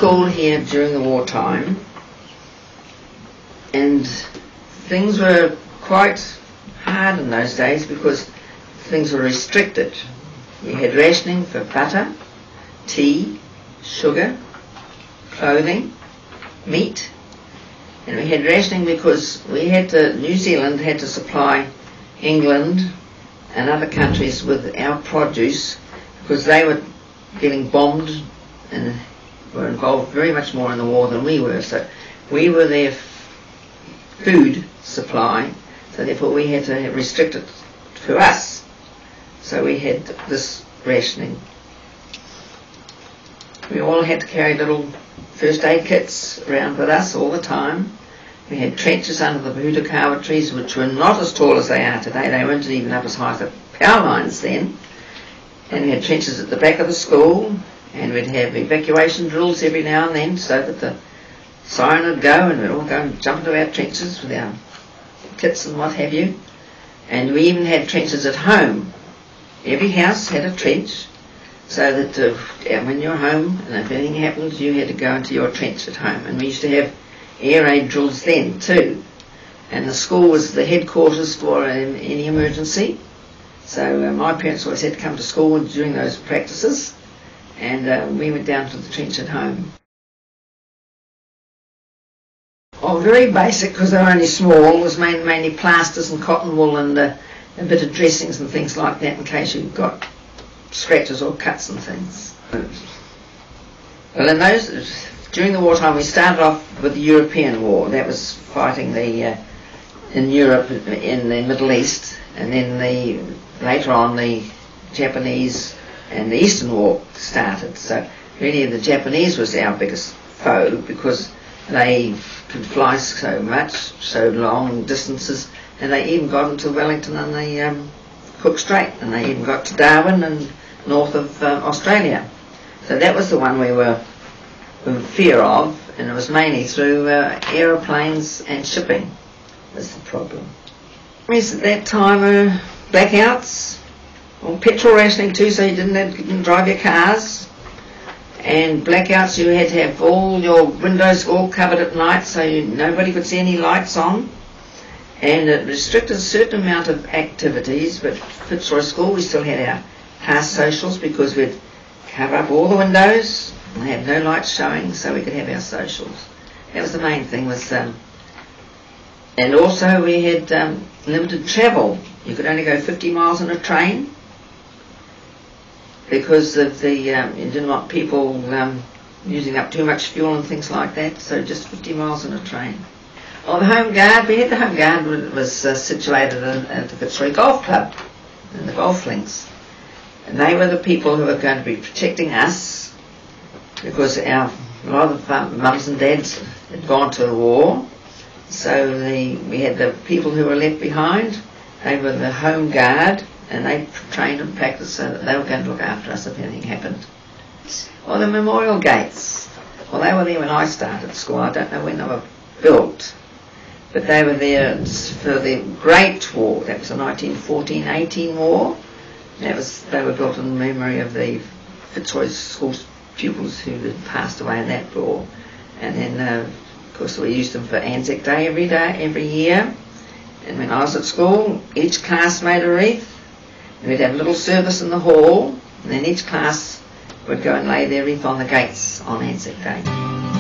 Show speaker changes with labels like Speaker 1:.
Speaker 1: school here during the wartime, and things were quite hard in those days because things were restricted. You had rationing for butter, tea, sugar, clothing, meat, and we had rationing because New Zealand had to supply England and other countries with our produce because they were getting bombed and were involved very much more in the war than we were. So we were their food supply, so therefore we had to restrict it for us. So we had this rationing. We all had to carry little first aid kits around with us all the time. We had trenches under the Buhutukawa trees, which were not as tall as they are today. They weren't even up as high as the power lines then. And we had trenches at the back of the school, and we'd have evacuation drills every now and then so that the siren would go and we'd all go and jump into our trenches with our kits and what have you. And we even had trenches at home. Every house had a trench, so that when you're home and if anything happened, you had to go into your trench at home. And we used to have air raid drills then too. And the school was the headquarters for any emergency. So my parents always had to come to school during those practices, and we went down to the trench at home. Oh, very basic because they were only small. It was mainly plasters and cotton wool and a bit of dressings and things like that in case you got scratches or cuts and things. Well, during the wartime we started off with the European War. That was fighting in Europe, in the Middle East, and then later on the Japanese and the Eastern War started. So really the Japanese was our biggest foe because they could fly so much, so long distances, and they even got into Wellington and the Cook Strait, and they even got to Darwin and north of Australia. So that was the one we were in fear of, and it was mainly through aeroplanes and shipping was the problem. At that time blackouts, or petrol rationing too, so you didn't drive your cars, and blackouts you had to have all your windows all covered at night so nobody could see any lights on, and it restricted a certain amount of activities. But Fitzroy School we still had our house socials because we'd cover up all the windows and have no lights showing so we could have our socials. That was the main thing. And also we had limited travel. You could only go 50 miles on a train because of you didn't want people using up too much fuel and things like that, so just 50 miles on a train. Oh, the Home Guard, we had the Home Guard was situated at the Fitzroy Golf Club in the golf links. And they were the people who were going to be protecting us because a lot of mums and dads had gone to the war. So we had the people who were left behind. They were the Home Guard, and they trained and practiced so that they were going to look after us if anything happened. Or the memorial gates. Well, they were there when I started school. I don't know when they were built, but they were there for the Great War. That was the 1914-18 war. They were built in memory of the Fitzroy School pupils who had passed away in that war. And then, of course, we used them for Anzac Day every year. And when I was at school, each class made a wreath. And we'd have a little service in the hall. And then each class would go and lay their wreath on the gates on Anzac Day.